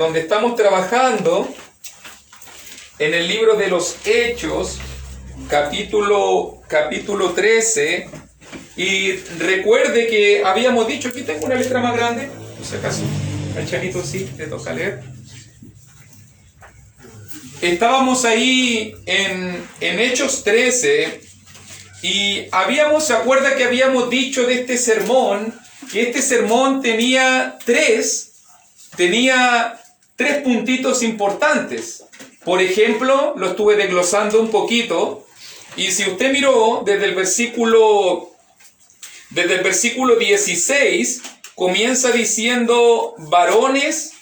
donde estamos trabajando en el libro de los Hechos, capítulo 13, y recuerde que habíamos dicho, aquí tengo una letra más grande, por si acaso, al Chanito sí, le toca leer. Estábamos ahí en Hechos 13, y ¿se acuerda que habíamos dicho de este sermón? Que este sermón tenía tres puntitos importantes. Por ejemplo, lo estuve desglosando un poquito, y si usted miró desde el versículo 16, comienza diciendo varones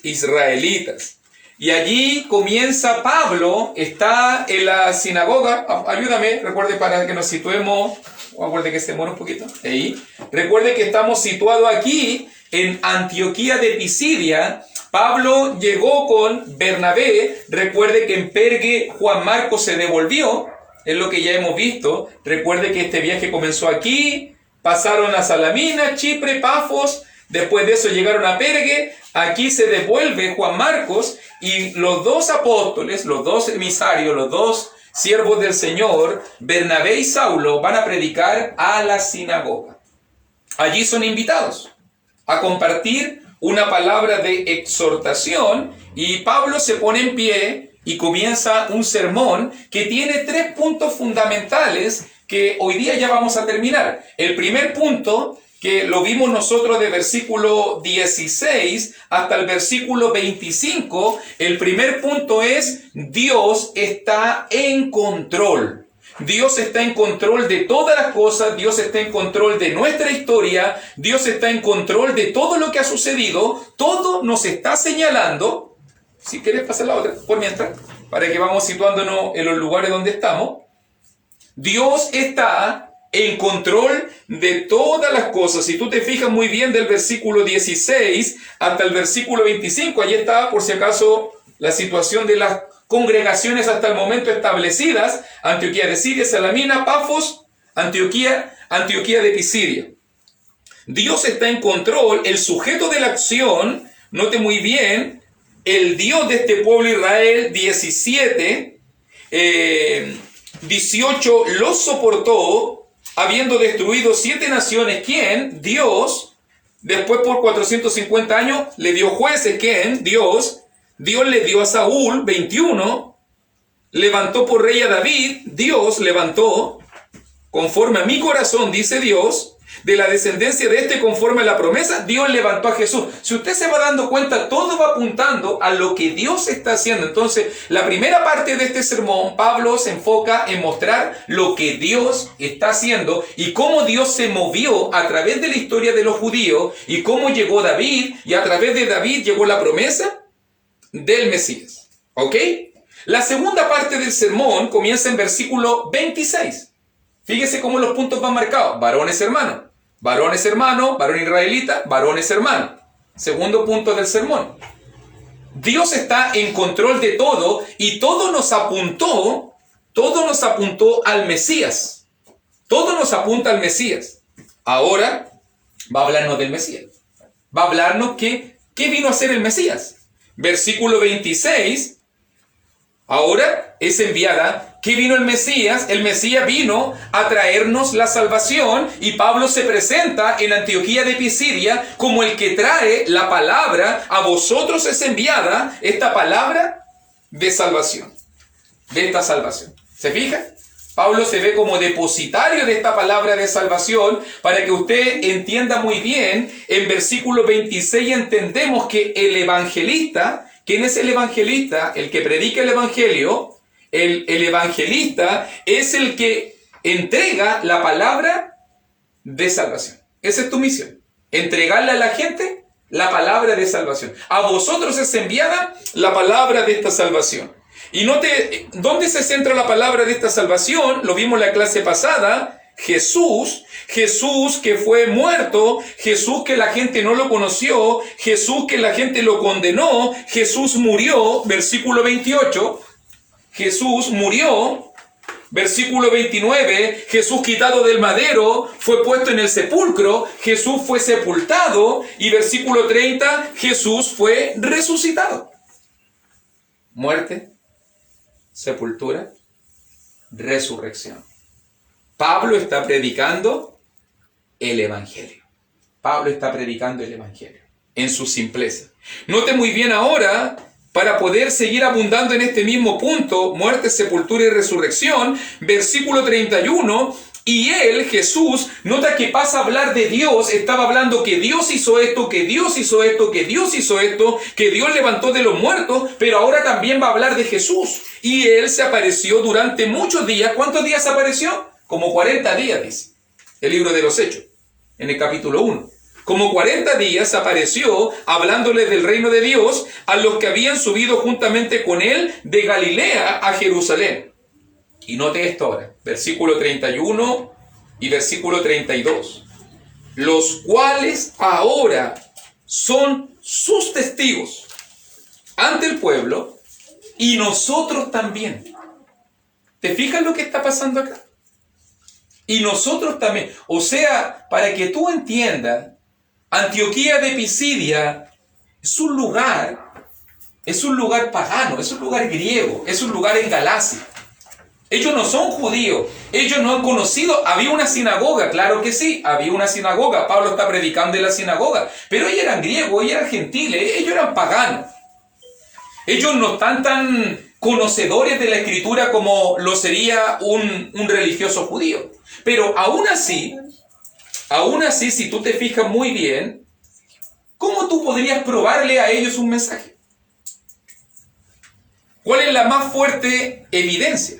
israelitas. Y allí comienza Pablo, está en la sinagoga, ayúdame, recuerde para que nos situemos, recuerde que se demora un poquito, ahí. Recuerde que estamos situados aquí en Antioquía de Pisidia. Pablo llegó con Bernabé, recuerde que en Pergue Juan Marcos se devolvió, es lo que ya hemos visto. Recuerde que este viaje comenzó aquí, pasaron a Salamina, Chipre, Pafos, después de eso llegaron a Pergue, aquí se devuelve Juan Marcos, y los dos apóstoles, los dos emisarios, los dos siervos del Señor, Bernabé y Saulo, van a predicar a la sinagoga. Allí son invitados a compartir una palabra de exhortación, y Pablo se pone en pie y comienza un sermón que tiene tres puntos fundamentales que hoy día ya vamos a terminar. El primer punto, que lo vimos nosotros de versículo 16 hasta el versículo 25, el primer punto es: Dios está en control. Dios está en control de todas las cosas, Dios está en control de nuestra historia, Dios está en control de todo lo que ha sucedido, todo nos está señalando. Si quieres pasar la otra, por mientras, para que vamos situándonos en los lugares donde estamos. Dios está en control de todas las cosas. Si tú te fijas muy bien del versículo 16 hasta el versículo 25, allí está, por si acaso, la situación de las congregaciones hasta el momento establecidas: Antioquía de Siria, Salamina, Pafos, Antioquía de Pisidia. Dios está en control, el sujeto de la acción, note muy bien, el Dios de este pueblo Israel. 18 los soportó, habiendo destruido 7 naciones. ¿Quién? Dios. Después, por 450 años, le dio jueces. ¿Quién? Dios. Dios le dio a Saúl, 21. Levantó por rey a David. Dios levantó, conforme a mi corazón, dice Dios. De la descendencia de este, conforme a la promesa, Dios levantó a Jesús. Si usted se va dando cuenta, todo va apuntando a lo que Dios está haciendo. Entonces, la primera parte de este sermón, Pablo se enfoca en mostrar lo que Dios está haciendo y cómo Dios se movió a través de la historia de los judíos, y cómo llegó David, y a través de David llegó la promesa del Mesías. ¿Ok? La segunda parte del sermón comienza en versículo 26. Fíjese cómo los puntos van marcados: varones hermanos, varón israelita, varones hermanos. Segundo punto del sermón: Dios está en control de todo, y todo nos apuntó al Mesías. Todo nos apunta al Mesías. Ahora va a hablarnos del Mesías. Va a hablarnos qué vino a hacer el Mesías. Versículo 26. Ahora es enviada. ¿Qué vino el Mesías? El Mesías vino a traernos la salvación, y Pablo se presenta en Antioquía de Pisidia como el que trae la palabra. A vosotros es enviada esta palabra de salvación, de esta salvación. ¿Se fija? Pablo se ve como depositario de esta palabra de salvación. Para que usted entienda muy bien, en versículo 26 entendemos que el evangelista, ¿quién es el evangelista? El que predica el evangelio. El evangelista es el que entrega la palabra de salvación. Esa es tu misión: entregarle a la gente la palabra de salvación. A vosotros es enviada la palabra de esta salvación. Y note, ¿dónde se centra la palabra de esta salvación? Lo vimos en la clase pasada. Jesús que fue muerto, Jesús que la gente no lo conoció, Jesús que la gente lo condenó, Jesús murió, versículo 28. Jesús murió Versículo 29, Jesús quitado del madero, fue puesto en el sepulcro, Jesús fue sepultado, y versículo 30, Jesús fue resucitado. Muerte, sepultura, resurrección. Pablo está predicando el Evangelio. Pablo está predicando el Evangelio en su simpleza. Note muy bien ahora, para poder seguir abundando en este mismo punto, muerte, sepultura y resurrección, versículo 31, y él, Jesús, nota que pasa a hablar de Dios, estaba hablando que Dios hizo esto, que Dios hizo esto, que Dios hizo esto, que Dios levantó de los muertos, pero ahora también va a hablar de Jesús. Y él se apareció durante muchos días. ¿Cuántos días apareció? Como 40 días, dice el libro de los Hechos, en el capítulo 1. Como 40 días apareció hablándoles del reino de Dios a los que habían subido juntamente con él de Galilea a Jerusalén. Y note esto ahora, versículo 31 y versículo 32. Los cuales ahora son sus testigos ante el pueblo y nosotros también. ¿Te fijas lo que está pasando acá? Y nosotros también. O sea, para que tú entiendas, Antioquía de Pisidia es un lugar pagano, es un lugar griego, es un lugar en Galacia. Ellos no son judíos, ellos no han conocido, había una sinagoga, claro que sí, había una sinagoga, Pablo está predicando en la sinagoga, pero ellos eran griegos, ellos eran gentiles, ellos eran paganos. Ellos no están tan conocedores de la escritura como lo sería un religioso judío. Pero aún así, si tú te fijas muy bien, ¿cómo tú podrías probarle a ellos un mensaje? ¿Cuál es la más fuerte evidencia?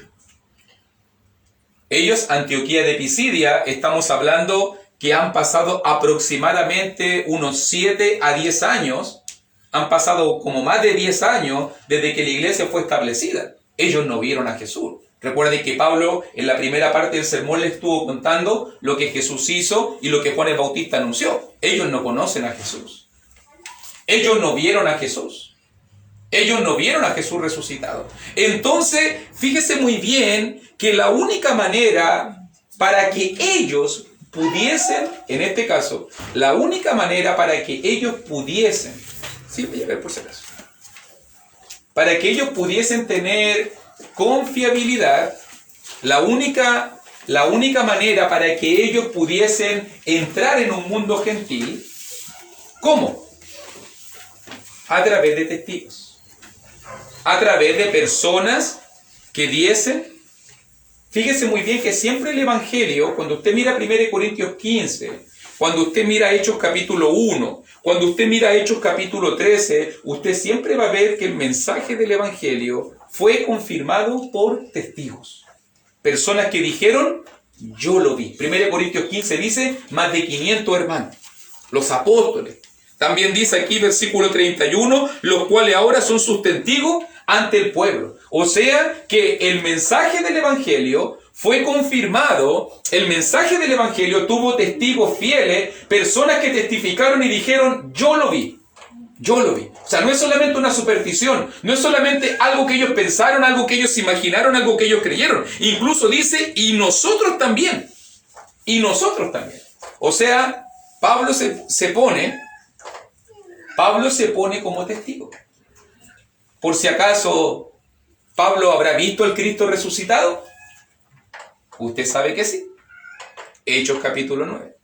Ellos, Antioquía de Pisidia, estamos hablando que han pasado aproximadamente unos 7 a 10 años, han pasado como más de 10 años desde que la iglesia fue establecida. Ellos no vieron a Jesús. Recuerden que Pablo en la primera parte del sermón les estuvo contando lo que Jesús hizo y lo que Juan el Bautista anunció. Ellos no conocen a Jesús. Ellos no vieron a Jesús. Ellos no vieron a Jesús resucitado. Entonces, fíjese muy bien que la única manera para que ellos pudiesen, en este caso, la única manera para que ellos pudiesen, sí, voy a ver por si acaso, para que ellos pudiesen tener confiabilidad, la única manera para que ellos pudiesen entrar en un mundo gentil, ¿cómo? A través de testigos, a través de personas que diesen. Fíjese muy bien que siempre el Evangelio, cuando usted mira 1 Corintios 15, cuando usted mira Hechos capítulo 1, cuando usted mira Hechos capítulo 13, usted siempre va a ver que el mensaje del Evangelio fue confirmado por testigos. Personas que dijeron, yo lo vi. 1 Corintios 15 dice, más de 500 hermanos, los apóstoles. También dice aquí versículo 31, los cuales ahora son sus testigos ante el pueblo. O sea que el mensaje del Evangelio fue confirmado, el mensaje del Evangelio tuvo testigos fieles, personas que testificaron y dijeron, yo lo vi. Yo lo vi. O sea, no es solamente una superstición, no es solamente algo que ellos pensaron, algo que ellos imaginaron, algo que ellos creyeron. Incluso dice, y nosotros también. Y nosotros también. O sea, Pablo se pone como testigo. Por si acaso, ¿Pablo habrá visto al Cristo resucitado? Usted sabe que sí. Hechos capítulo 9.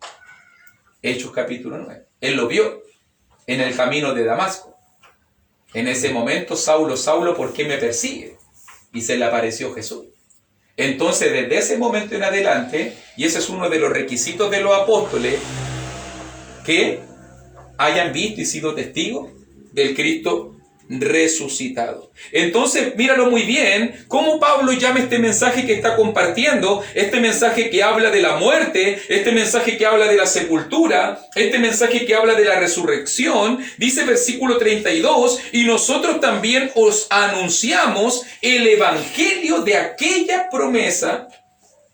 Hechos capítulo 9. Él lo vio en el camino de Damasco. En ese momento, Saulo, Saulo, ¿por qué me persigue? Y se le apareció Jesús. Entonces, desde ese momento en adelante, y ese es uno de los requisitos de los apóstoles, que hayan visto y sido testigos del Cristo resucitado. Entonces, míralo muy bien, cómo Pablo llama este mensaje que está compartiendo, este mensaje que habla de la muerte, este mensaje que habla de la sepultura, este mensaje que habla de la resurrección. Dice versículo 32, y nosotros también os anunciamos el evangelio de aquella promesa,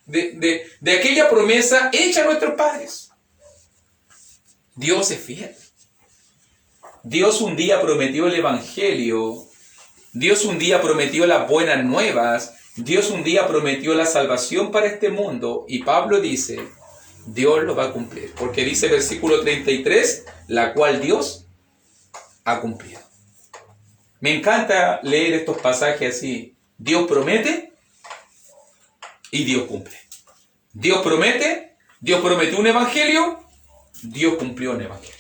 de aquella promesa hecha a nuestros padres. Dios es fiel. Dios un día prometió el Evangelio, Dios un día prometió las buenas nuevas, Dios un día prometió la salvación para este mundo y Pablo dice, Dios lo va a cumplir. Porque dice versículo 33, la cual Dios ha cumplido. Me encanta leer estos pasajes así. Dios promete y Dios cumple. Dios prometió un evangelio, Dios cumplió un evangelio.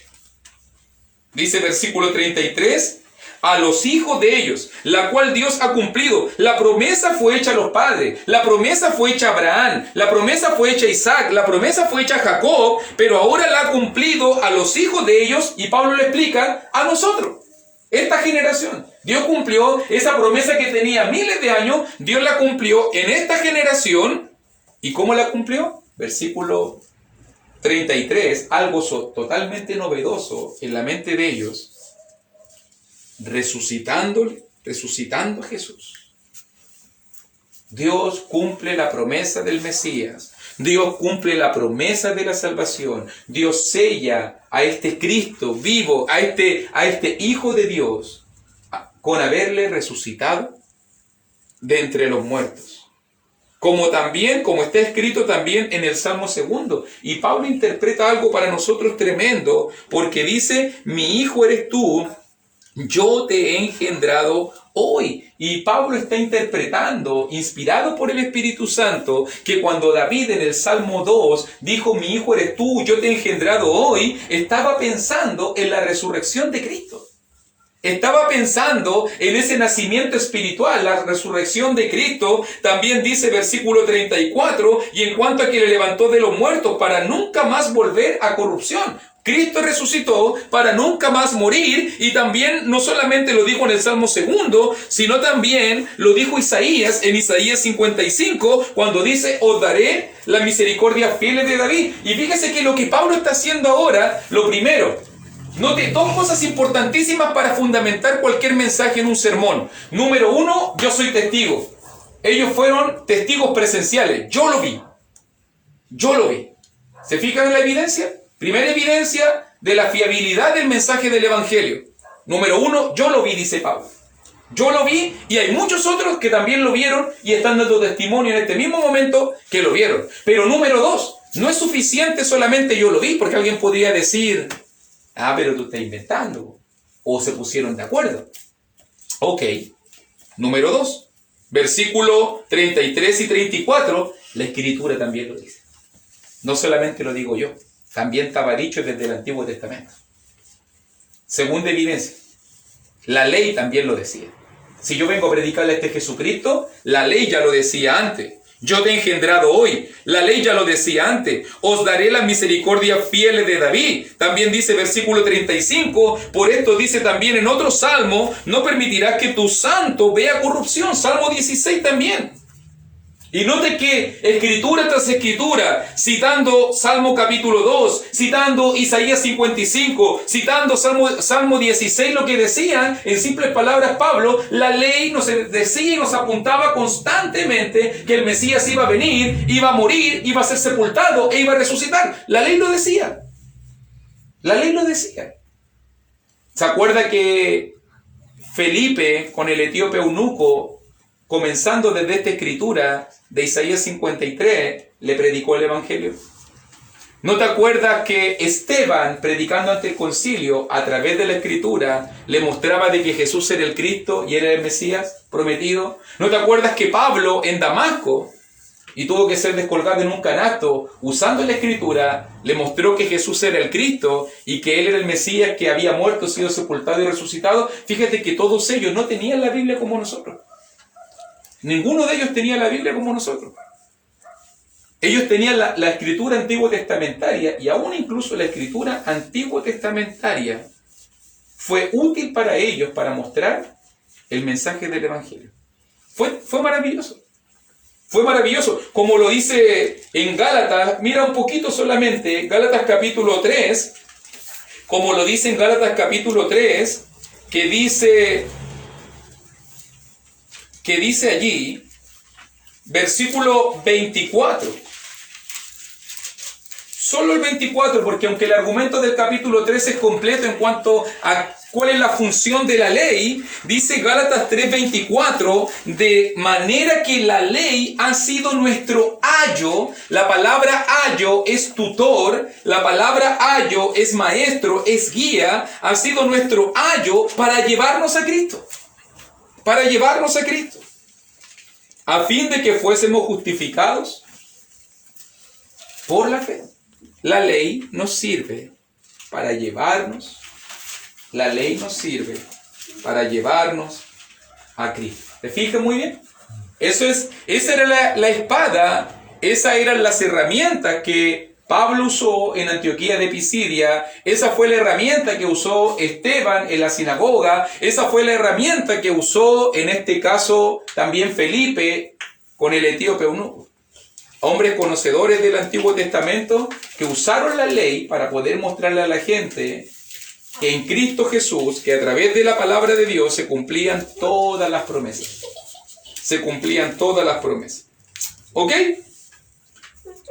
Dice versículo 33, a los hijos de ellos, la cual Dios ha cumplido. La promesa fue hecha a los padres, la promesa fue hecha a Abraham, la promesa fue hecha a Isaac, la promesa fue hecha a Jacob, pero ahora la ha cumplido a los hijos de ellos, y Pablo le explica, a nosotros, esta generación. Dios cumplió esa promesa que tenía miles de años, Dios la cumplió en esta generación. ¿Y cómo la cumplió? Versículo 33, algo totalmente novedoso en la mente de ellos, resucitando a Jesús. Dios cumple la promesa del Mesías, Dios cumple la promesa de la salvación, Dios sella a este Cristo vivo, a este Hijo de Dios, con haberle resucitado de entre los muertos. Como está escrito también en el Salmo 2. Y Pablo interpreta algo para nosotros tremendo, porque dice, mi hijo eres tú, yo te he engendrado hoy. Y Pablo está interpretando, inspirado por el Espíritu Santo, que cuando David en el Salmo 2 dijo, mi hijo eres tú, yo te he engendrado hoy, estaba pensando en la resurrección de Cristo. Estaba pensando en ese nacimiento espiritual, la resurrección de Cristo. También dice versículo 34, y en cuanto a que le levantó de los muertos para nunca más volver a corrupción. Cristo resucitó para nunca más morir, y también no solamente lo dijo en el Salmo 2, sino también lo dijo Isaías en Isaías 55, cuando dice, os daré la misericordia fiel de David. Y fíjese que lo que Pablo está haciendo ahora, lo primero, note dos cosas importantísimas para fundamentar cualquier mensaje en un sermón. Número 1, yo soy testigo. Ellos fueron testigos presenciales. Yo lo vi. ¿Se fijan en la evidencia? Primera evidencia de la fiabilidad del mensaje del Evangelio. Número 1, yo lo vi, dice Pablo. Yo lo vi, y hay muchos otros que también lo vieron y están dando testimonio en este mismo momento que lo vieron. Pero número 2, no es suficiente solamente yo lo vi, porque alguien podría decir, pero tú estás inventando, o se pusieron de acuerdo. Ok, número 2, versículo 33 y 34, la Escritura también lo dice. No solamente lo digo yo, también estaba dicho desde el Antiguo Testamento. Segunda evidencia, la ley también lo decía. Si yo vengo a predicarle a este Jesucristo, la ley ya lo decía antes. Yo te he engendrado hoy. La ley ya lo decía antes. Os daré la misericordia fiel de David. También dice versículo 35. Por esto dice también en otro salmo, no permitirás que tu santo vea corrupción. Salmo 16 también. Y note que escritura tras escritura, citando Salmo capítulo 2, citando Isaías 55, citando Salmo 16, lo que decían, en simples palabras Pablo, la ley nos decía y nos apuntaba constantemente que el Mesías iba a venir, iba a morir, iba a ser sepultado e iba a resucitar. La ley lo decía. La ley lo decía. ¿Se acuerda que Felipe con el etíope eunuco, comenzando desde esta escritura de Isaías 53, le predicó el Evangelio? ¿No te acuerdas que Esteban, predicando ante el concilio, a través de la escritura, le mostraba de que Jesús era el Cristo y era el Mesías prometido? ¿No te acuerdas que Pablo en Damasco, y tuvo que ser descolgado en un canasto, usando la escritura, le mostró que Jesús era el Cristo y que él era el Mesías que había muerto, sido sepultado y resucitado? Fíjate que todos ellos no tenían la Biblia como nosotros. Ninguno de ellos tenía la Biblia como nosotros. Ellos tenían la escritura antiguo testamentaria, y aún incluso la escritura antiguo testamentaria fue útil para ellos para mostrar el mensaje del Evangelio. Fue maravilloso. Fue maravilloso. Como lo dice en Gálatas, mira un poquito solamente, Gálatas capítulo 3, como lo dice en Gálatas capítulo 3, que dice allí, versículo 24, Solo el 24, porque aunque el argumento del capítulo 13 es completo en cuanto a cuál es la función de la ley, dice Gálatas 3:24, de manera que la ley ha sido nuestro ayo. La palabra ayo es tutor, la palabra ayo es maestro, es guía, ha sido nuestro ayo para llevarnos a Cristo. Para llevarnos a Cristo. A fin de que fuésemos justificados por la fe. La ley nos sirve para llevarnos. La ley nos sirve para llevarnos a Cristo. ¿Te fijas muy bien? Esa era la espada, esas eran las herramientas que Pablo usó en Antioquía de Pisidia, esa fue la herramienta que usó Esteban en la sinagoga, esa fue la herramienta que usó en este caso también Felipe con el etíope eunuco. Hombres conocedores del Antiguo Testamento que usaron la ley para poder mostrarle a la gente que en Cristo Jesús, que a través de la palabra de Dios se cumplían todas las promesas. Se cumplían todas las promesas. ¿Ok?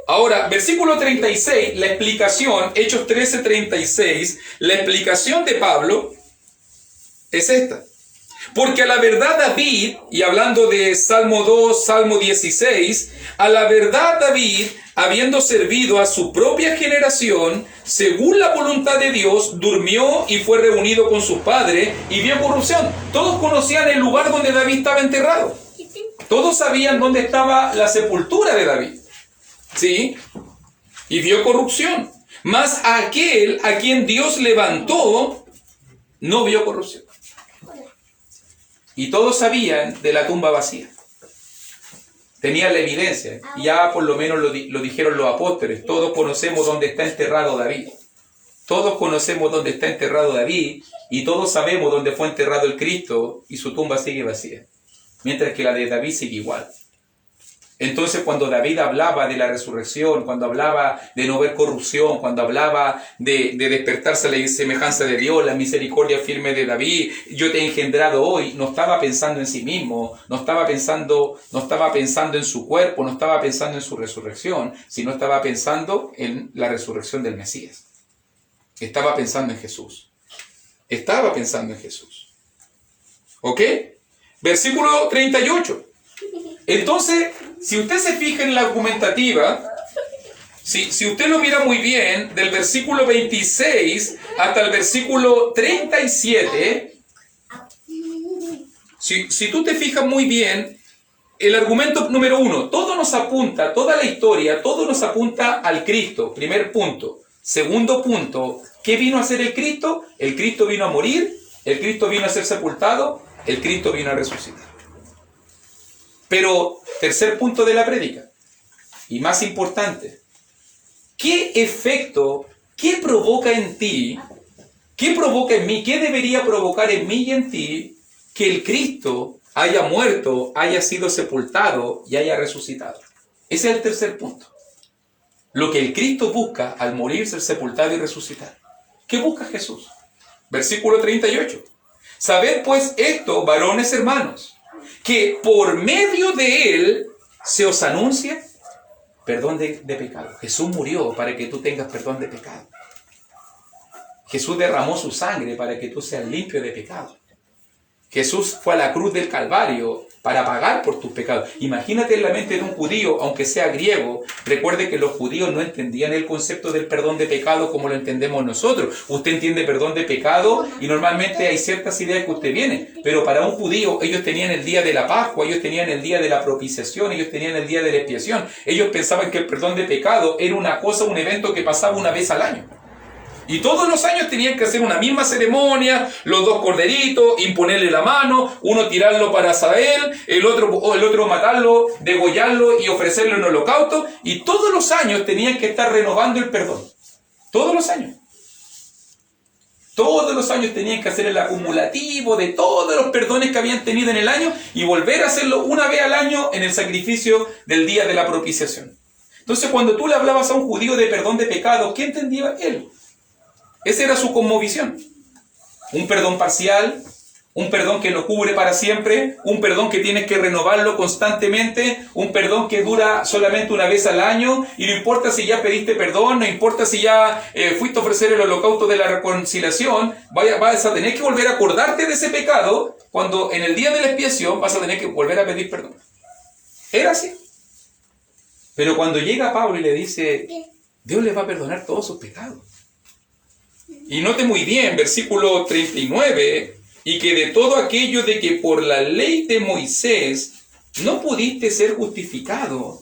Ahora, versículo 36, la explicación, Hechos 13:36, la explicación de Pablo es esta. Porque a la verdad David, y hablando de Salmo 2, Salmo 16, a la verdad David, habiendo servido a su propia generación, según la voluntad de Dios, durmió y fue reunido con sus padres y vio corrupción. Todos conocían el lugar donde David estaba enterrado. Todos sabían dónde estaba la sepultura de David. ¿Sí? Y vio corrupción. Mas aquel a quien Dios levantó, no vio corrupción. Y todos sabían de la tumba vacía. Tenían la evidencia. Ya por lo menos lo dijeron los apóstoles. Todos conocemos dónde está enterrado David. Todos conocemos dónde está enterrado David. Y todos sabemos dónde fue enterrado el Cristo. Y su tumba sigue vacía. Mientras que la de David sigue igual. Entonces cuando David hablaba de la resurrección, cuando hablaba de no ver corrupción, cuando hablaba de despertarse a la semejanza de Dios, la misericordia firme de David, yo te he engendrado hoy, no estaba pensando en sí mismo, no estaba pensando en su cuerpo, no estaba pensando en su resurrección, sino estaba pensando en la resurrección del Mesías. Estaba pensando en Jesús. Estaba pensando en Jesús. ¿Ok? Versículo 38. Entonces, si usted se fija en la argumentativa, si usted lo mira muy bien, del versículo 26 hasta el versículo 37, si tú te fijas muy bien, el argumento número 1, todo nos apunta, toda la historia, todo nos apunta al Cristo, primer punto. Segundo punto, ¿qué vino a hacer el Cristo? El Cristo vino a morir, el Cristo vino a ser sepultado, el Cristo vino a resucitar. Pero, tercer punto de la prédica, y más importante, ¿qué efecto, qué provoca en ti, qué provoca en mí, qué debería provocar en mí y en ti que el Cristo haya muerto, haya sido sepultado y haya resucitado? Ese es el tercer punto. Lo que el Cristo busca al morir, ser sepultado y resucitar. ¿Qué busca Jesús? Versículo 38. Sabed pues esto, varones hermanos, que por medio de él se os anuncia perdón de pecado. Jesús murió para que tú tengas perdón de pecado. Jesús derramó su sangre para que tú seas limpio de pecado. Jesús fue a la cruz del Calvario para pagar por tus pecados. Imagínate en la mente de un judío, aunque sea griego. Recuerde que los judíos no entendían el concepto del perdón de pecado como lo entendemos nosotros. Usted entiende perdón de pecado y normalmente hay ciertas ideas que usted viene. Pero para un judío, ellos tenían el día de la Pascua, ellos tenían el día de la propiciación, ellos tenían el día de la expiación. Ellos pensaban que el perdón de pecado era una cosa, un evento que pasaba una vez al año. Y todos los años tenían que hacer una misma ceremonia, los dos corderitos, imponerle la mano, uno tirarlo para Asael, el otro matarlo, degollarlo y ofrecerle un holocausto. Y todos los años tenían que estar renovando el perdón. Todos los años. Todos los años tenían que hacer el acumulativo de todos los perdones que habían tenido en el año y volver a hacerlo una vez al año en el sacrificio del día de la propiciación. Entonces cuando tú le hablabas a un judío de perdón de pecado, ¿qué entendía él? Esa era su cosmovisión. Un perdón parcial, un perdón que no cubre para siempre, un perdón que tienes que renovarlo constantemente, un perdón que dura solamente una vez al año, y no importa si ya pediste perdón, no importa si ya fuiste a ofrecer el holocausto de la reconciliación, vas a tener que volver a acordarte de ese pecado, cuando en el día de la expiación vas a tener que volver a pedir perdón. Era así. Pero cuando llega Pablo y le dice, Dios le va a perdonar todos sus pecados. Y note muy bien, versículo 39, y que de todo aquello de que por la ley de Moisés no pudiste ser justificado,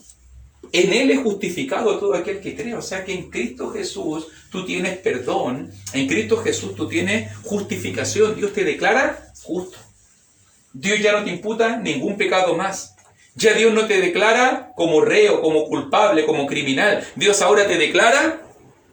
en él es justificado todo aquel que cree. O sea que en Cristo Jesús tú tienes perdón, en Cristo Jesús tú tienes justificación, Dios te declara justo. Dios ya no te imputa ningún pecado más. Ya Dios no te declara como reo, como culpable, como criminal. Dios ahora te declara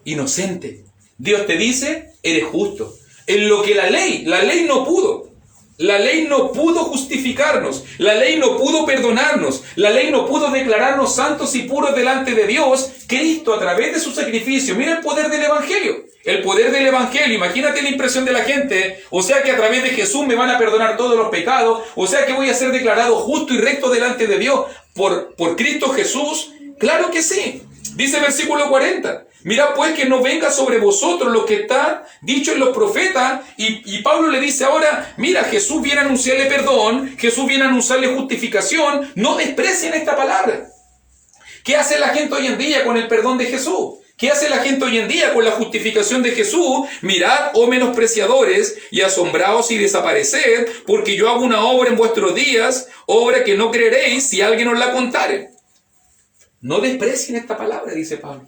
inocente. Dios te dice, eres justo. En lo que la ley no pudo. La ley no pudo justificarnos. La ley no pudo perdonarnos. La ley no pudo declararnos santos y puros delante de Dios. Cristo, a través de su sacrificio, mira el poder del Evangelio. El poder del Evangelio, imagínate la impresión de la gente. O sea que a través de Jesús me van a perdonar todos los pecados. O sea que voy a ser declarado justo y recto delante de Dios por Cristo Jesús. Claro que sí. Dice el versículo 40. Mirad pues que no venga sobre vosotros lo que está dicho en los profetas. Y Pablo le dice ahora, mira, Jesús viene a anunciarle perdón, Jesús viene a anunciarle justificación. No desprecien esta palabra. ¿Qué hace la gente hoy en día con el perdón de Jesús? ¿Qué hace la gente hoy en día con la justificación de Jesús? Mirad, oh menospreciadores, y asombraos y desapareced, porque yo hago una obra en vuestros días, obra que no creeréis si alguien os la contare. No desprecien esta palabra, dice Pablo.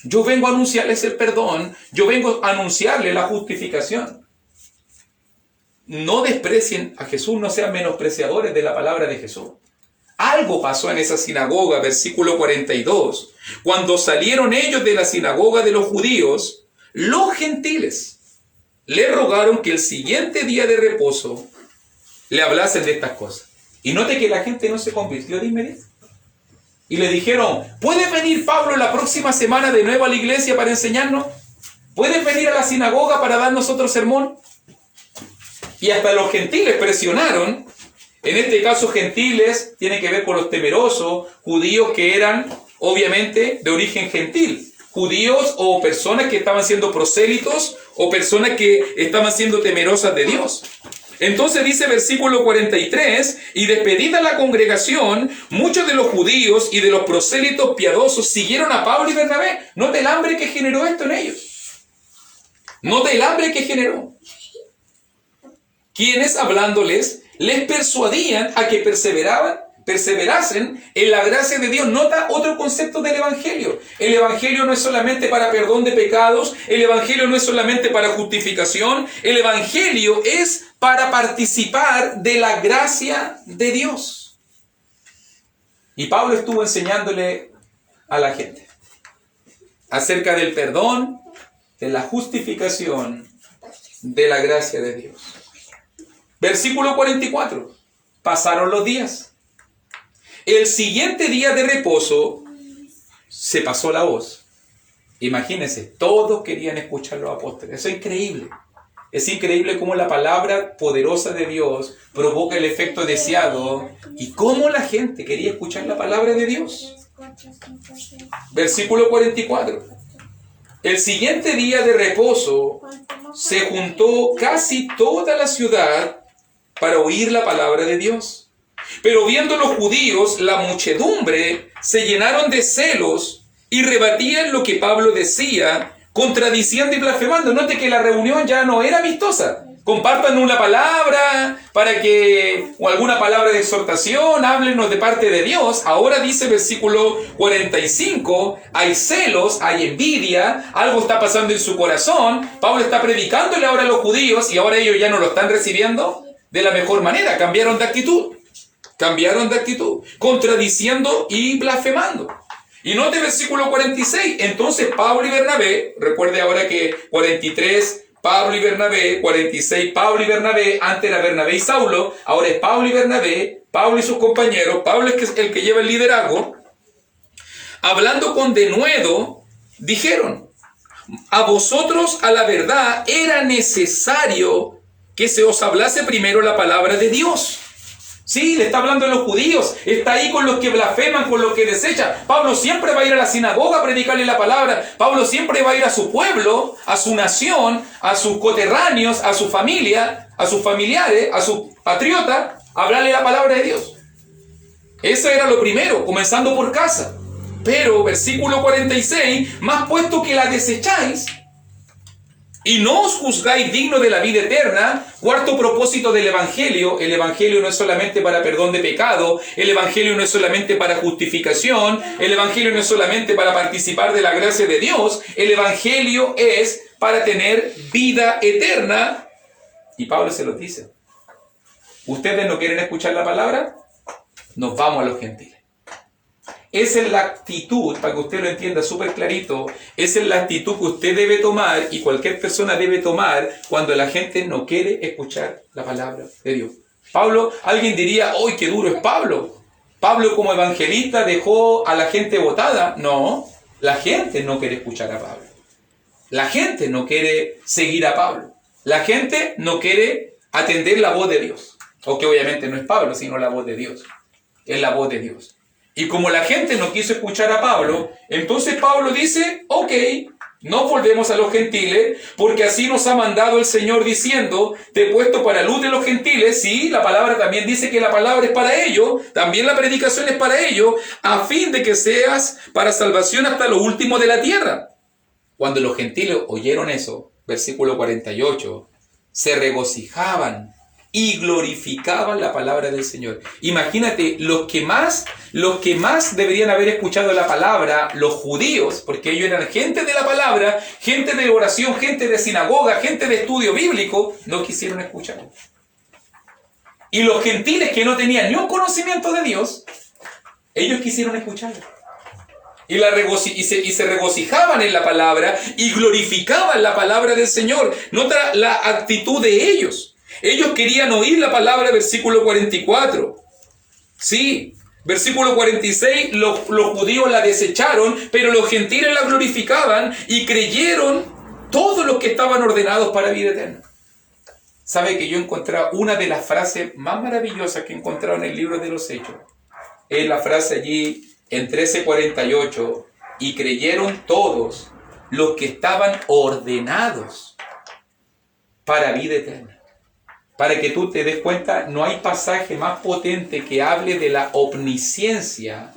Yo vengo a anunciarles el perdón, yo vengo a anunciarles la justificación. No desprecien a Jesús, no sean menospreciadores de la palabra de Jesús. Algo pasó en esa sinagoga, versículo 42. Cuando salieron ellos de la sinagoga de los judíos, los gentiles le rogaron que el siguiente día de reposo le hablasen de estas cosas. Y note que la gente no se convirtió de inmediato. Y le dijeron, ¿puedes venir, Pablo, la próxima semana de nuevo a la iglesia para enseñarnos? ¿Puedes venir a la sinagoga para darnos otro sermón? Y hasta los gentiles presionaron. En este caso, gentiles tiene que ver con los temerosos, judíos que eran, obviamente, de origen gentil. Judíos o personas que estaban siendo prosélitos o personas que estaban siendo temerosas de Dios. Entonces dice versículo 43, y despedida la congregación, muchos de los judíos y de los prosélitos piadosos siguieron a Pablo y Bernabé. Note el hambre que generó esto en ellos. Note el hambre que generó. Quienes, hablándoles, les persuadían a que perseverasen en la gracia de Dios. Nota otro concepto del Evangelio. El Evangelio no es solamente para perdón de pecados, el Evangelio no es solamente para justificación, el Evangelio es para participar de la gracia de Dios. Y Pablo estuvo enseñándole a la gente acerca del perdón, de la justificación, de la gracia de Dios. Versículo 44. Pasaron los días. El siguiente día de reposo se pasó la voz. Imagínense, todos querían escuchar los apóstoles. Eso es increíble. Es increíble cómo la palabra poderosa de Dios provoca el efecto deseado y cómo la gente quería escuchar la palabra de Dios. Versículo 44. El siguiente día de reposo se juntó casi toda la ciudad para oír la palabra de Dios. Pero viendo los judíos la muchedumbre, se llenaron de celos y rebatían lo que Pablo decía, contradiciendo y blasfemando. Note que la reunión ya no era amistosa. Compartan una palabra o alguna palabra de exhortación, háblenos de parte de Dios. Ahora dice versículo 45, hay celos, hay envidia, algo está pasando en su corazón. Pablo está predicándole ahora a los judíos y ahora ellos ya no lo están recibiendo de la mejor manera. Cambiaron de actitud, contradiciendo y blasfemando. Y note versículo 46, entonces Pablo y Bernabé, recuerde ahora que 43 Pablo y Bernabé, 46 Pablo y Bernabé, antes era Bernabé y Saulo, ahora es Pablo y Bernabé, Pablo y sus compañeros, Pablo es el que lleva el liderazgo, hablando con denuedo, dijeron, a vosotros a la verdad era necesario que que se os hablase primero la palabra de Dios. Sí, le está hablando a los judíos, está ahí con los que blasfeman, con los que desechan. Pablo siempre va a ir a la sinagoga a predicarle la palabra. Pablo siempre va a ir a su pueblo, a su nación, a sus coterráneos, a su familia, a sus familiares, a sus patriotas, a hablarle la palabra de Dios. Eso era lo primero, comenzando por casa. Pero, versículo 46, más puesto que la desecháis, y no os juzgáis digno de la vida eterna. Cuarto propósito del Evangelio. El Evangelio no es solamente para perdón de pecado. El Evangelio no es solamente para justificación. El Evangelio no es solamente para participar de la gracia de Dios. El Evangelio es para tener vida eterna. Y Pablo se lo dice. ¿Ustedes no quieren escuchar la palabra? Nos vamos a los gentiles. Esa es la actitud, para que usted lo entienda súper clarito, esa es la actitud que usted debe tomar y cualquier persona debe tomar cuando la gente no quiere escuchar la palabra de Dios. Pablo, alguien diría, ¡ay, qué duro es Pablo! Pablo como evangelista dejó a la gente botada. No, la gente no quiere escuchar a Pablo. La gente no quiere seguir a Pablo. La gente no quiere atender la voz de Dios. Aunque obviamente no es Pablo, sino la voz de Dios. Es la voz de Dios. Y como la gente no quiso escuchar a Pablo, entonces Pablo dice, ok, no volvemos a los gentiles, porque así nos ha mandado el Señor diciendo, te he puesto para luz de los gentiles. Sí, la palabra también dice que la palabra es para ellos, también la predicación es para ellos, a fin de que seas para salvación hasta lo último de la tierra. Cuando los gentiles oyeron eso, versículo 48, se regocijaban y glorificaban la palabra del Señor. Imagínate, los que más deberían haber escuchado la palabra, los judíos, porque ellos eran gente de la palabra, gente de oración, gente de sinagoga, gente de estudio bíblico, no quisieron escuchar. Y los gentiles que no tenían ni un conocimiento de Dios, ellos quisieron escuchar. Y se regocijaban en la palabra y glorificaban la palabra del Señor. Nota la actitud de ellos. Ellos querían oír la palabra, versículo 44. Sí, versículo 46, los judíos la desecharon, pero los gentiles la glorificaban y creyeron todos los que estaban ordenados para vida eterna. ¿Sabe que yo encontré una de las frases más maravillosas que he encontrado en el libro de los Hechos? Es la frase allí en 13:48, y creyeron todos los que estaban ordenados para vida eterna. Para que tú te des cuenta, no hay pasaje más potente que hable de la omnisciencia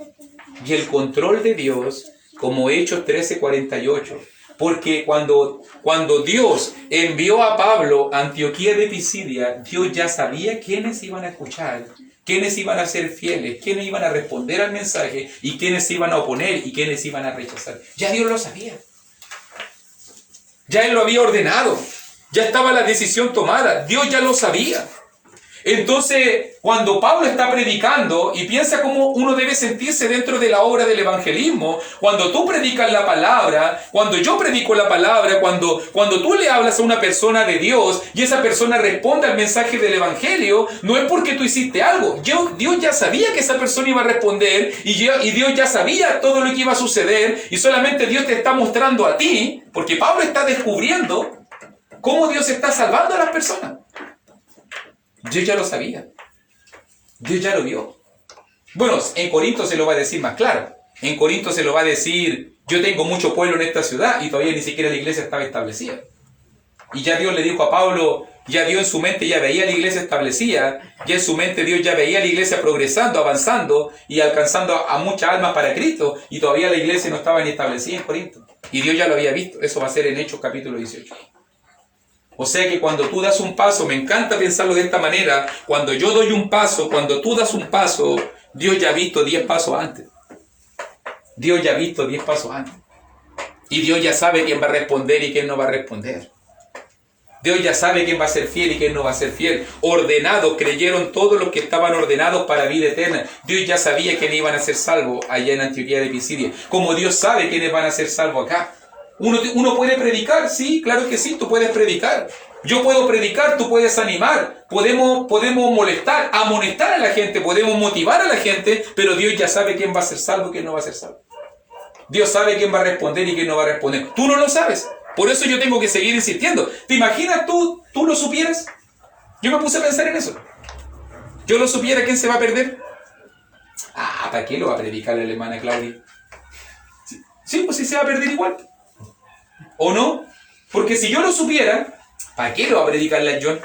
y el control de Dios como Hechos 13:48. Porque cuando Dios envió a Pablo a Antioquía de Pisidia, Dios ya sabía quiénes iban a escuchar, quiénes iban a ser fieles, quiénes iban a responder al mensaje y quiénes se iban a oponer y quiénes iban a rechazar. Ya Dios lo sabía. Ya Él lo había ordenado. Ya estaba la decisión tomada. Dios ya lo sabía. Entonces, cuando Pablo está predicando y piensa cómo uno debe sentirse dentro de la obra del evangelismo, cuando tú predicas la palabra, cuando yo predico la palabra, cuando tú le hablas a una persona de Dios y esa persona responde al mensaje del evangelio, no es porque tú hiciste algo. Dios ya sabía que esa persona iba a responder y Dios ya sabía todo lo que iba a suceder y solamente Dios te está mostrando a ti, porque Pablo está descubriendo cómo Dios está salvando a las personas. Dios ya lo sabía. Dios ya lo vio. Bueno, en Corinto se lo va a decir más claro. En Corinto se lo va a decir, yo tengo mucho pueblo en esta ciudad y todavía ni siquiera la iglesia estaba establecida. Y ya Dios le dijo a Pablo, ya Dios en su mente ya veía la iglesia establecida, ya en su mente Dios ya veía la iglesia progresando, avanzando y alcanzando a muchas almas para Cristo y todavía la iglesia no estaba ni establecida en Corinto. Y Dios ya lo había visto. Eso va a ser en Hechos capítulo 18. O sea que cuando tú das un paso, me encanta pensarlo de esta manera, cuando yo doy un paso, cuando tú das un paso, Dios ya ha visto 10 pasos antes. Dios ya ha visto 10 pasos antes. Y Dios ya sabe quién va a responder y quién no va a responder. Dios ya sabe quién va a ser fiel y quién no va a ser fiel. Ordenados, creyeron todos los que estaban ordenados para vida eterna. Dios ya sabía quiénes iban a ser salvos allá en Antioquía de Pisidia. Como Dios sabe quiénes van a ser salvos acá. Uno puede predicar, sí, claro que sí, tú puedes predicar. Yo puedo predicar, tú puedes animar. Podemos molestar, amonestar a la gente, podemos motivar a la gente, pero Dios ya sabe quién va a ser salvo y quién no va a ser salvo. Dios sabe quién va a responder y quién no va a responder. Tú no lo sabes. Por eso yo tengo que seguir insistiendo. ¿Te imaginas tú lo supieras? Yo me puse a pensar en eso. Yo lo supiera, ¿quién se va a perder? Ah, ¿para qué lo va a predicar la hermana Claudia? Sí, pues sí se va a perder igual. ¿O no? Porque si yo lo supiera, ¿para qué lo va a predicarle a John?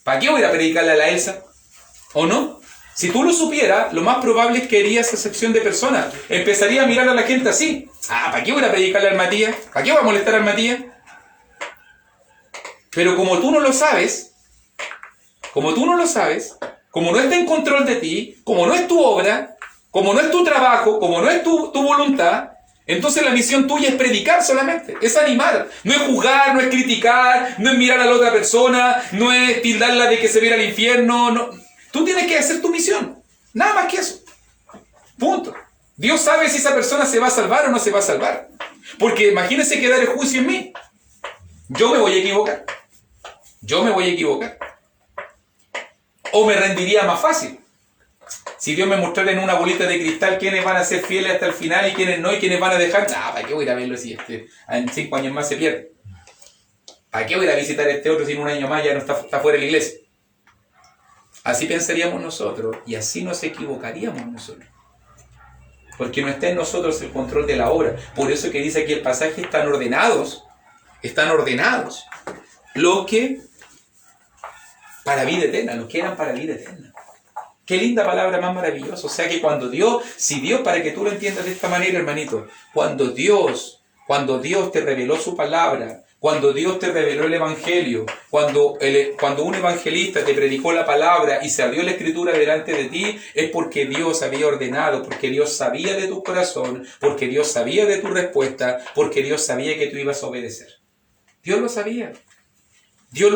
¿Para qué voy a ir a predicarle a la Elsa? ¿O no? Si tú lo supieras, lo más probable es que harías excepción de personas. Empezaría a mirar a la gente así. Ah, ¿para qué voy a predicarle al Matías? ¿Para qué voy a molestar al Matías? Pero como tú no lo sabes, como no está en control de ti, como no es tu obra, como no es tu trabajo, como no es tu voluntad, entonces la misión tuya es predicar solamente, es animar, no es juzgar, no es criticar, no es mirar a la otra persona, no es tildarla de que se viera al infierno, no. Tú tienes que hacer tu misión, nada más que eso, punto. Dios sabe si esa persona se va a salvar o no se va a salvar, porque imagínense que dar el juicio en mí, yo me voy a equivocar, o me rendiría más fácil. Si Dios me mostrara en una bolita de cristal quiénes van a ser fieles hasta el final y quiénes no, y quiénes van a dejar, ¿para qué voy a ir a verlo si en 5 años más se pierde? ¿Para qué voy a ir a visitar a este otro si en un año más ya no está fuera de la iglesia? Así pensaríamos nosotros y así nos equivocaríamos nosotros. Porque no está en nosotros el control de la obra. Por eso que dice aquí el pasaje, están ordenados los que para vida eterna, los que eran para vida eterna. Qué linda palabra más maravillosa. O sea que cuando Dios, para que tú lo entiendas de esta manera, hermanito, cuando Dios te reveló su palabra, cuando Dios te reveló el Evangelio, cuando un evangelista te predicó la palabra y se abrió la Escritura delante de ti, es porque Dios había ordenado, porque Dios sabía de tu corazón, porque Dios sabía de tu respuesta, porque Dios sabía que tú ibas a obedecer. Dios lo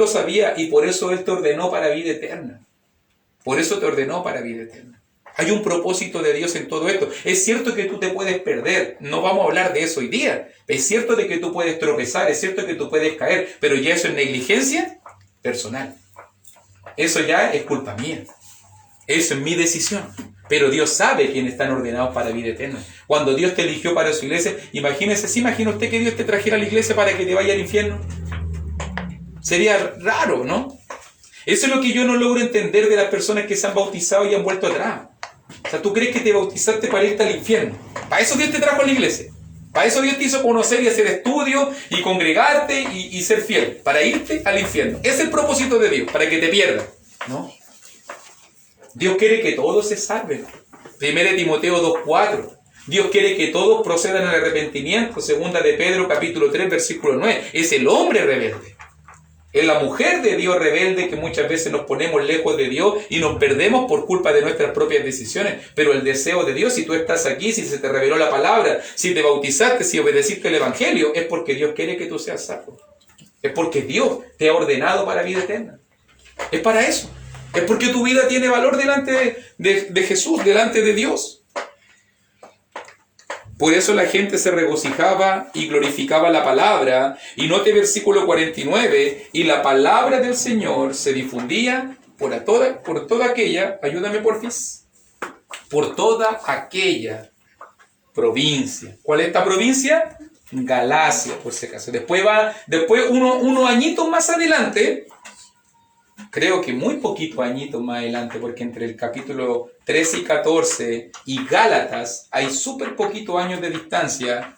sabía y por eso Él te ordenó para vida eterna. Hay un propósito de Dios en todo esto. Es cierto que tú te puedes perder, no vamos a hablar de eso hoy día. Es cierto de que tú puedes tropezar, es cierto que tú puedes caer, pero ya eso es negligencia personal. Eso ya es culpa mía. Eso es mi decisión. Pero Dios sabe quiénes están ordenados para vida eterna. Cuando Dios te eligió para su iglesia, ¿se imagina usted que Dios te trajera a la iglesia para que te vaya al infierno? Sería raro, ¿no? Eso es lo que yo no logro entender de las personas que se han bautizado y han vuelto atrás. O sea, ¿tú crees que te bautizaste para irte al infierno? Para eso Dios te trajo a la iglesia. Para eso Dios te hizo conocer y hacer estudios y congregarte y ser fiel. Para irte al infierno. Ese es el propósito de Dios, para que te pierdas. ¿No? Dios quiere que todos se salven. 1 Timoteo 2:4. Dios quiere que todos procedan al arrepentimiento. 2 de Pedro capítulo 3 versículo 9. Es el hombre rebelde. Es la mujer de Dios rebelde que muchas veces nos ponemos lejos de Dios y nos perdemos por culpa de nuestras propias decisiones. Pero el deseo de Dios, si tú estás aquí, si se te reveló la palabra, si te bautizaste, si obedeciste el Evangelio, es porque Dios quiere que tú seas salvo. Es porque Dios te ha ordenado para vida eterna. Es para eso. Es porque tu vida tiene valor delante de Jesús, delante de Dios. Por eso la gente se regocijaba y glorificaba la palabra. Y note versículo 49, y la palabra del Señor se difundía por toda aquella, ayúdame porfis, por toda aquella provincia. ¿Cuál es esta provincia? Galacia, por si acaso. Después unos añitos más adelante, creo que muy poquito añitos más adelante, porque entre el capítulo 13 y 14 y Gálatas hay súper poquito años de distancia,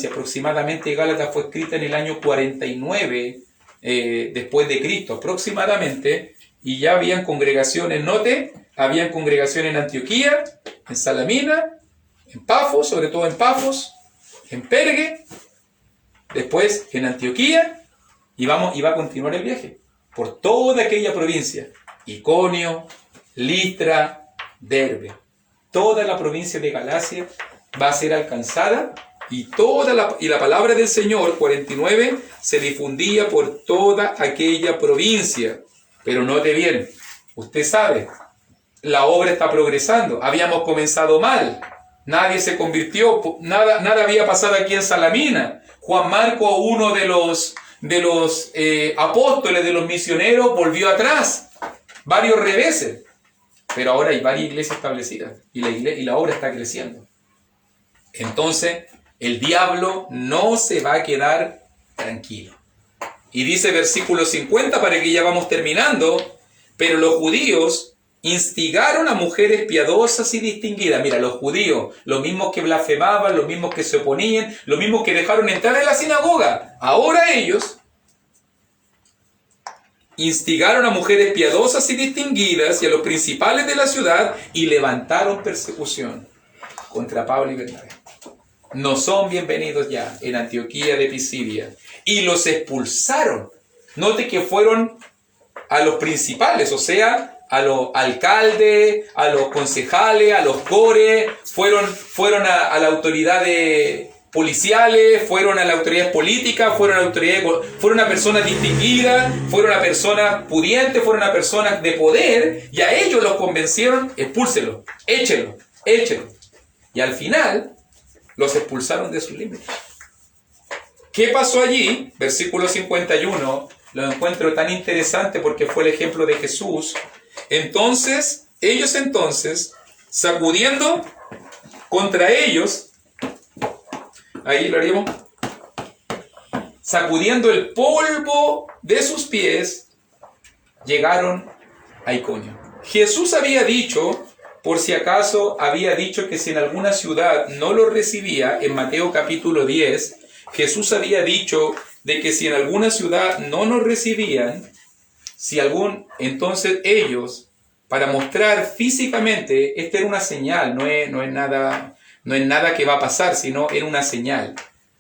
aproximadamente. Gálatas fue escrita en el año 49 después de Cristo, aproximadamente, y ya habían congregaciones, habían congregaciones en Antioquía, en Salamina, en Pafos, sobre todo en Pafos, en Pergue, después en Antioquía, y va a continuar el viaje por toda aquella provincia, Iconio, Listra, Derbe. Toda la provincia de Galacia va a ser alcanzada y la palabra del Señor, 49, se difundía por toda aquella provincia. Pero note bien, usted sabe, la obra está progresando. Habíamos comenzado mal, nadie se convirtió, nada había pasado aquí en Salamina. Juan Marco, uno de los apóstoles, de los misioneros, volvió atrás, varios reveses. Pero ahora hay varias iglesias establecidas y la obra está creciendo. Entonces, el diablo no se va a quedar tranquilo. Y dice versículo 50, para que ya vamos terminando, pero los judíos instigaron a mujeres piadosas y distinguidas. Mira, los judíos, los mismos que blasfemaban, los mismos que se oponían, los mismos que dejaron entrar en la sinagoga, ahora ellos instigaron a mujeres piadosas y distinguidas y a los principales de la ciudad y levantaron persecución contra Pablo y Bernabé. No son bienvenidos ya en Antioquía de Pisidia. Y los expulsaron. Note que fueron a los principales, o sea, a los alcaldes, a los concejales, a los cores, fueron a la autoridad de policiales, fueron a las autoridades políticas, fueron a personas distinguidas, fueron a personas pudientes, fueron a personas de poder, y a ellos los convencieron: expúlselo, échelo. Y al final los expulsaron de sus límites. ¿Qué pasó allí? Versículo 51, lo encuentro tan interesante porque fue el ejemplo de Jesús. Ellos sacudiendo contra ellos, ahí lo haríamos, sacudiendo el polvo de sus pies, llegaron a Iconio. Jesús había dicho, por si acaso, había dicho que si en alguna ciudad no lo recibía, en Mateo capítulo 10, Jesús había dicho de que si en alguna ciudad no nos recibían, entonces ellos, para mostrar físicamente, esta era una señal, no es nada que va a pasar, sino era una señal.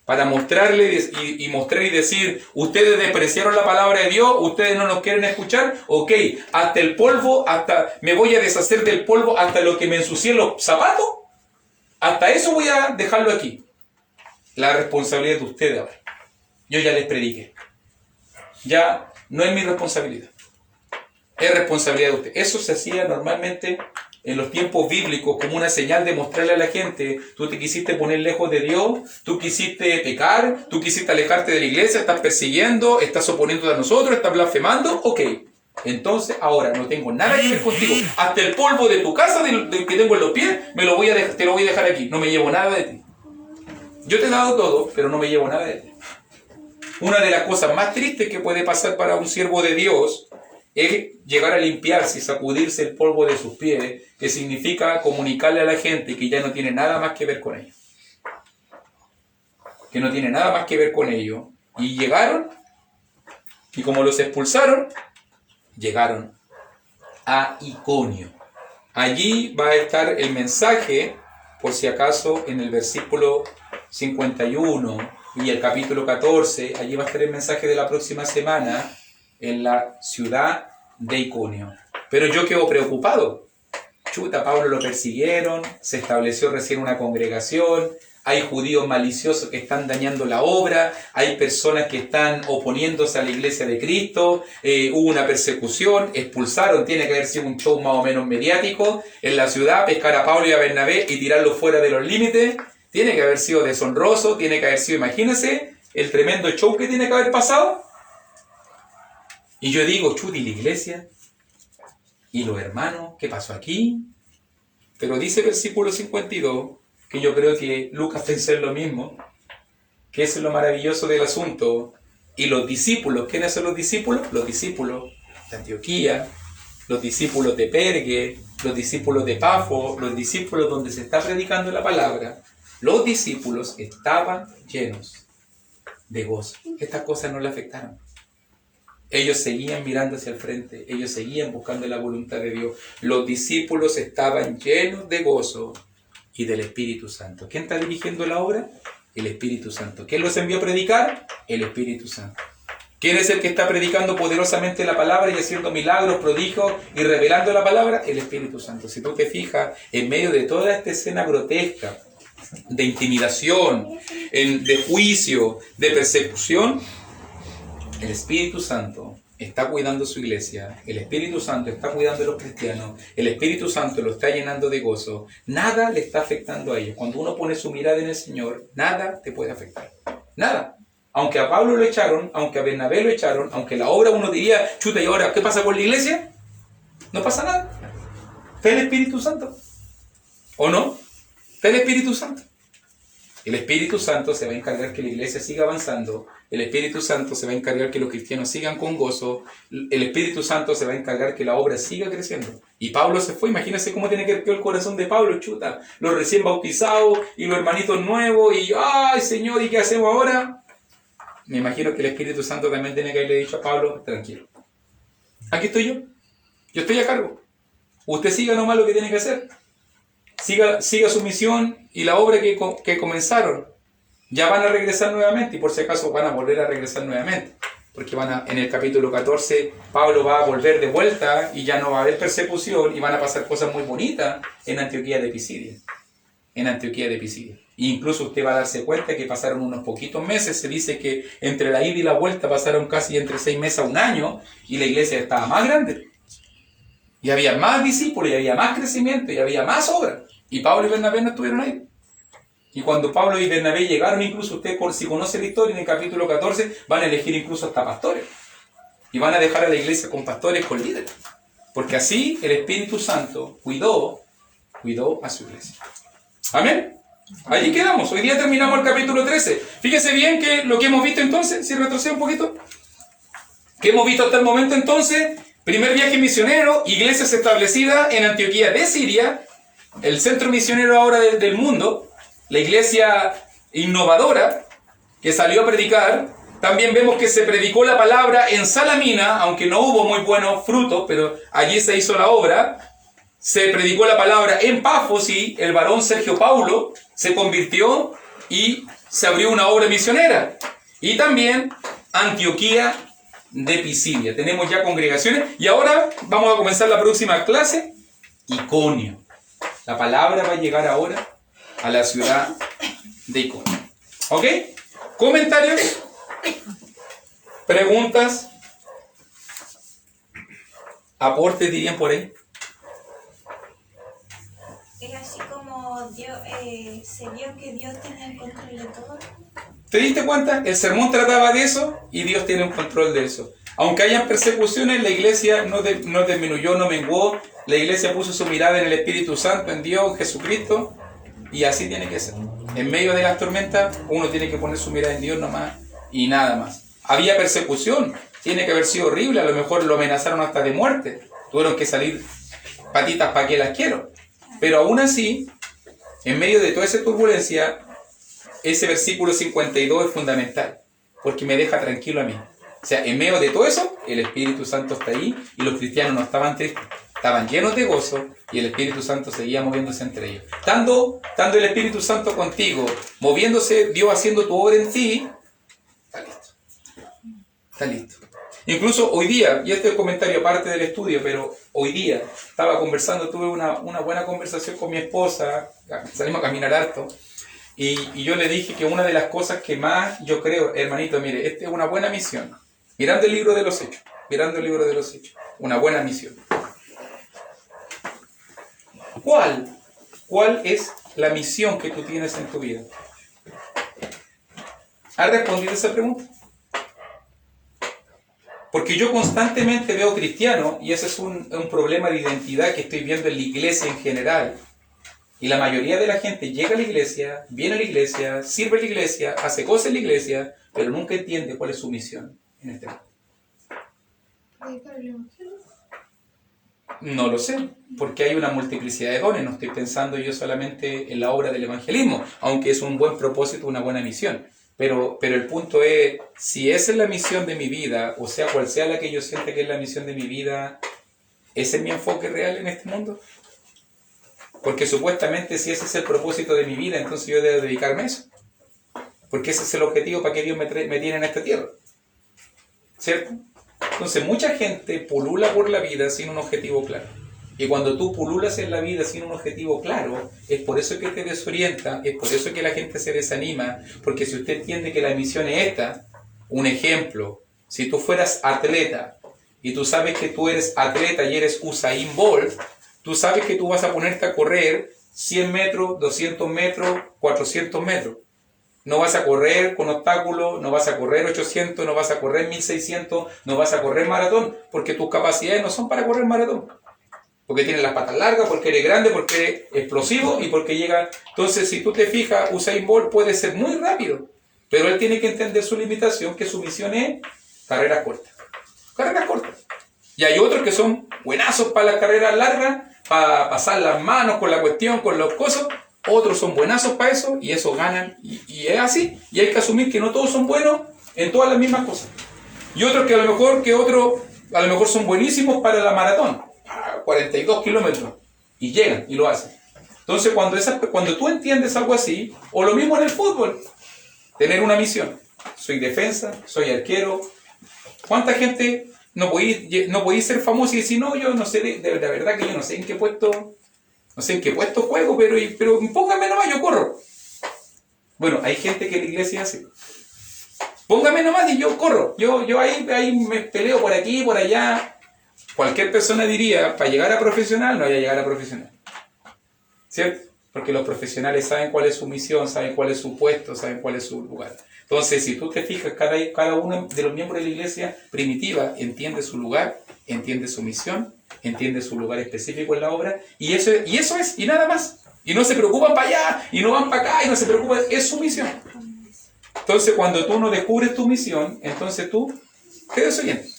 Para mostrarle y mostrar y decir: ustedes despreciaron la palabra de Dios, ustedes no nos quieren escuchar, ok, hasta el polvo, me voy a deshacer del polvo, hasta lo que me ensucié los zapatos, hasta eso voy a dejarlo aquí. La responsabilidad es de ustedes ahora. Yo ya les prediqué. Ya no es mi responsabilidad. Es responsabilidad de ustedes. Eso se hacía normalmente en los tiempos bíblicos como una señal de mostrarle a la gente: tú te quisiste poner lejos de Dios, tú quisiste pecar, tú quisiste alejarte de la iglesia, estás persiguiendo, estás oponiéndote a nosotros, estás blasfemando, ok. Entonces ahora no tengo nada que ver contigo. Hasta el polvo de tu casa, del que tengo en los pies, te lo voy a dejar aquí. No me llevo nada de ti. Yo te he dado todo, pero no me llevo nada de ti. Una de las cosas más tristes que puede pasar para un siervo de Dios es llegar a limpiarse y sacudirse el polvo de sus pies, que significa comunicarle a la gente que ya no tiene nada más que ver con ellos. Que no tiene nada más que ver con ellos. Y llegaron, y como los expulsaron, llegaron a Iconio. Allí va a estar el mensaje, por si acaso, en el versículo 51 y el capítulo 14, allí va a estar el mensaje de la próxima semana, en la ciudad de Iconio. Pero yo quedo preocupado. Chuta, Pablo lo persiguieron, se estableció recién una congregación, hay judíos maliciosos que están dañando la obra, hay personas que están oponiéndose a la iglesia de Cristo, hubo una persecución, expulsaron, tiene que haber sido un show más o menos mediático en la ciudad, pescar a Pablo y a Bernabé y tirarlos fuera de los límites, tiene que haber sido deshonroso, tiene que haber sido, imagínense, el tremendo show que tiene que haber pasado. Y yo digo: chuti, la iglesia y los hermanos, ¿qué pasó aquí? Pero dice el versículo 52, que yo creo que Lucas pensó en lo mismo, que es lo maravilloso del asunto. Y los discípulos, ¿quiénes son los discípulos? Los discípulos de Antioquía, los discípulos de Pergue, los discípulos de Pafo, los discípulos donde se está predicando la palabra. Los discípulos estaban llenos de gozo. Estas cosas no le afectaron. Ellos seguían mirando hacia el frente, ellos seguían buscando la voluntad de Dios. Los discípulos estaban llenos de gozo y del Espíritu Santo. ¿Quién está dirigiendo la obra? El Espíritu Santo. ¿Quién los envió a predicar? El Espíritu Santo. ¿Quién es el que está predicando poderosamente la palabra y haciendo milagros, prodigios y revelando la palabra? El Espíritu Santo. Si tú te fijas, en medio de toda esta escena grotesca, de intimidación, de juicio, de persecución, el Espíritu Santo está cuidando su iglesia, el Espíritu Santo está cuidando a los cristianos, el Espíritu Santo lo está llenando de gozo. Nada le está afectando a ellos. Cuando uno pone su mirada en el Señor, nada te puede afectar. Nada. Aunque a Pablo lo echaron, aunque a Bernabé lo echaron, aunque la obra uno diría: chuta, ¿y ahora qué pasa con la iglesia? No pasa nada. Está el Espíritu Santo. ¿O no? Está el Espíritu Santo. El Espíritu Santo se va a encargar que la iglesia siga avanzando. El Espíritu Santo se va a encargar que los cristianos sigan con gozo. El Espíritu Santo se va a encargar que la obra siga creciendo. Y Pablo se fue. Imagínense cómo tiene que quedar el corazón de Pablo, chuta. Los recién bautizados y los hermanitos nuevos. Y, ¡ay, Señor! ¿Y qué hacemos ahora? Me imagino que el Espíritu Santo también tiene que haberle dicho a Pablo, tranquilo. Aquí estoy yo. Yo estoy a cargo. Usted siga nomás lo que tiene que hacer. Siga su misión y la obra que comenzaron. Ya van a regresar nuevamente y por si acaso van a volver a regresar nuevamente. Porque en el capítulo 14 Pablo va a volver de vuelta y ya no va a haber persecución y van a pasar cosas muy bonitas en Antioquía de Pisidia. En Antioquía de Pisidia. E incluso usted va a darse cuenta que pasaron unos poquitos meses. Se dice que entre la ida y la vuelta pasaron casi entre 6 meses a un año y la iglesia estaba más grande. Y había más discípulos, y había más crecimiento, y había más obra. Y Pablo y Bernabé no estuvieron ahí. Y cuando Pablo y Bernabé llegaron, incluso usted, si conoce la historia, en el capítulo 14, van a elegir incluso hasta pastores. Y van a dejar a la iglesia con pastores, con líderes. Porque así el Espíritu Santo cuidó a su iglesia. Amén. Allí quedamos. Hoy día terminamos el capítulo 13. Fíjese bien que lo que hemos visto entonces, si retrocedo un poquito, que hemos visto hasta el momento entonces. Primer viaje misionero, iglesias establecidas en Antioquía de Siria, el centro misionero ahora del mundo, la iglesia innovadora que salió a predicar. También vemos que se predicó la palabra en Salamina, aunque no hubo muy buenos frutos, pero allí se hizo la obra. Se predicó la palabra en Pafos y el varón Sergio Paulo se convirtió y se abrió una obra misionera. Y también Antioquía de Pisidia. Tenemos ya congregaciones y ahora vamos a comenzar la próxima clase. Iconio. La palabra va a llegar ahora a la ciudad de Iconio. ¿Ok? ¿Comentarios? ¿Preguntas? ¿Aportes dirían por ahí? Es así como Dios, se vio que Dios tenía el control de todo. ¿Te diste cuenta? El sermón trataba de eso y Dios tiene un control de eso. Aunque hayan persecuciones, la iglesia no disminuyó, no menguó. La iglesia puso su mirada en el Espíritu Santo, en Dios, Jesucristo. Y así tiene que ser. En medio de las tormentas, uno tiene que poner su mirada en Dios nomás y nada más. Había persecución. Tiene que haber sido horrible. A lo mejor lo amenazaron hasta de muerte. Tuvieron que salir patitas para que las quiero. Pero aún así, en medio de toda esa turbulencia, ese versículo 52 es fundamental, porque me deja tranquilo a mí. O sea, en medio de todo eso, el Espíritu Santo está ahí y los cristianos no estaban tristes, estaban llenos de gozo y el Espíritu Santo seguía moviéndose entre ellos. Estando el Espíritu Santo contigo, moviéndose, Dios haciendo tu obra en ti, está listo. Está listo. Incluso hoy día, y este es el comentario aparte del estudio, pero hoy día estaba conversando, tuve una buena conversación con mi esposa, salimos a caminar harto. Y yo le dije que una de las cosas que más yo creo, hermanito, mire, esta es una buena misión. Mirando el libro de los Hechos, una buena misión. ¿Cuál es la misión que tú tienes en tu vida? ¿Has respondido a esa pregunta? Porque yo constantemente veo cristianos, y ese es un problema de identidad que estoy viendo en la iglesia en general. Y la mayoría de la gente llega a la iglesia, viene a la iglesia, sirve a la iglesia, hace cosas en la iglesia, pero nunca entiende cuál es su misión en este mundo. ¿Predicar el evangelio? No lo sé, porque hay una multiplicidad de dones. No estoy pensando yo solamente en la obra del evangelismo, aunque es un buen propósito, una buena misión. Pero el punto es, si esa es la misión de mi vida, o sea, cual sea la que yo sienta que es la misión de mi vida, ¿ese es mi enfoque real en este mundo? Porque supuestamente si ese es el propósito de mi vida, entonces yo debo dedicarme a eso. Porque ese es el objetivo para que Dios me tiene en esta tierra. ¿Cierto? Entonces mucha gente pulula por la vida sin un objetivo claro. Y cuando tú pululas en la vida sin un objetivo claro, es por eso que te desorienta, es por eso que la gente se desanima, porque si usted entiende que la misión es esta, un ejemplo, si tú fueras atleta, y tú sabes que tú eres atleta y eres Usain Bolt, tú sabes que tú vas a ponerte a correr 100 metros, 200 metros, 400 metros. No vas a correr con obstáculos, no vas a correr 800, no vas a correr 1600, no vas a correr maratón, porque tus capacidades no son para correr maratón. Porque tienes las patas largas, porque eres grande, porque eres explosivo y porque llega... Entonces, si tú te fijas, Usain Bolt puede ser muy rápido, pero él tiene que entender su limitación, que su misión es carreras cortas. Carreras cortas. Y hay otros que son buenazos para las carreras largas, para pasar las manos con la cuestión, con los cosas. Otros son buenazos para eso y eso ganan. Y es así. Y hay que asumir que no todos son buenos en todas las mismas cosas. Y otros que a lo mejor son buenísimos para la maratón. 42 kilómetros. Y llegan y lo hacen. Entonces cuando tú entiendes algo así, o lo mismo en el fútbol, tener una misión. Soy defensa, soy arquero. ¿Cuánta gente no podéis ser famoso y decir, no, yo no sé, de verdad que yo no sé en qué puesto juego, pero póngame nomás, yo corro. Bueno, hay gente que en la iglesia hace. Póngame nomás y yo corro. Yo ahí me peleo por aquí, por allá. Cualquier persona diría, para llegar a profesional, no voy a llegar a profesional. ¿Cierto? Porque los profesionales saben cuál es su misión, saben cuál es su puesto, saben cuál es su lugar. Entonces, si tú te fijas, cada uno de los miembros de la iglesia primitiva entiende su lugar, entiende su misión, entiende su lugar específico en la obra, y eso es, y nada más. Y no se preocupan para allá, y no van para acá, y no se preocupan, es su misión. Entonces, cuando tú no descubres tu misión, entonces tú te desorientas.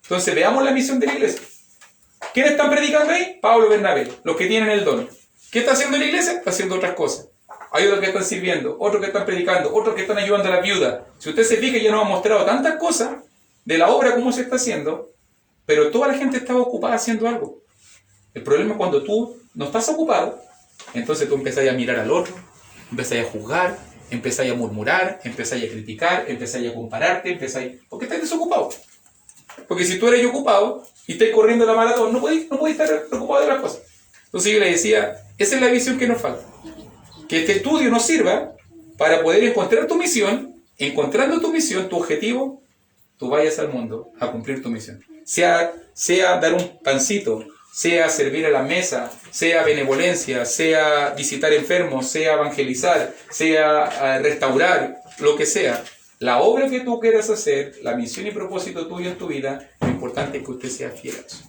Entonces, veamos la misión de la iglesia. ¿Quiénes están predicando ahí? Pablo y Bernabé, los que tienen el don. ¿Qué está haciendo la iglesia? Está haciendo otras cosas. Hay otros que están sirviendo, otros que están predicando, otros que están ayudando a la viuda. Si usted se fija, ya nos ha mostrado tantas cosas de la obra, cómo se está haciendo, pero toda la gente estaba ocupada haciendo algo. El problema es cuando tú no estás ocupado, entonces tú empezás a mirar al otro, empezás a juzgar, empezás a murmurar, empezás a criticar, empezás a compararte, porque estás desocupado. Porque si tú eres ocupado y estás corriendo la maratón, no podés estar preocupado de las cosas. Entonces yo le decía, esa es la visión que nos falta. Que este estudio nos sirva para poder encontrar tu misión. Encontrando tu misión, tu objetivo, tú vayas al mundo a cumplir tu misión. Sea dar un pancito, sea servir a la mesa, sea benevolencia, sea visitar enfermos, sea evangelizar, sea restaurar, lo que sea. La obra que tú quieras hacer, la misión y propósito tuyo en tu vida, lo importante es que usted sea fiel a eso.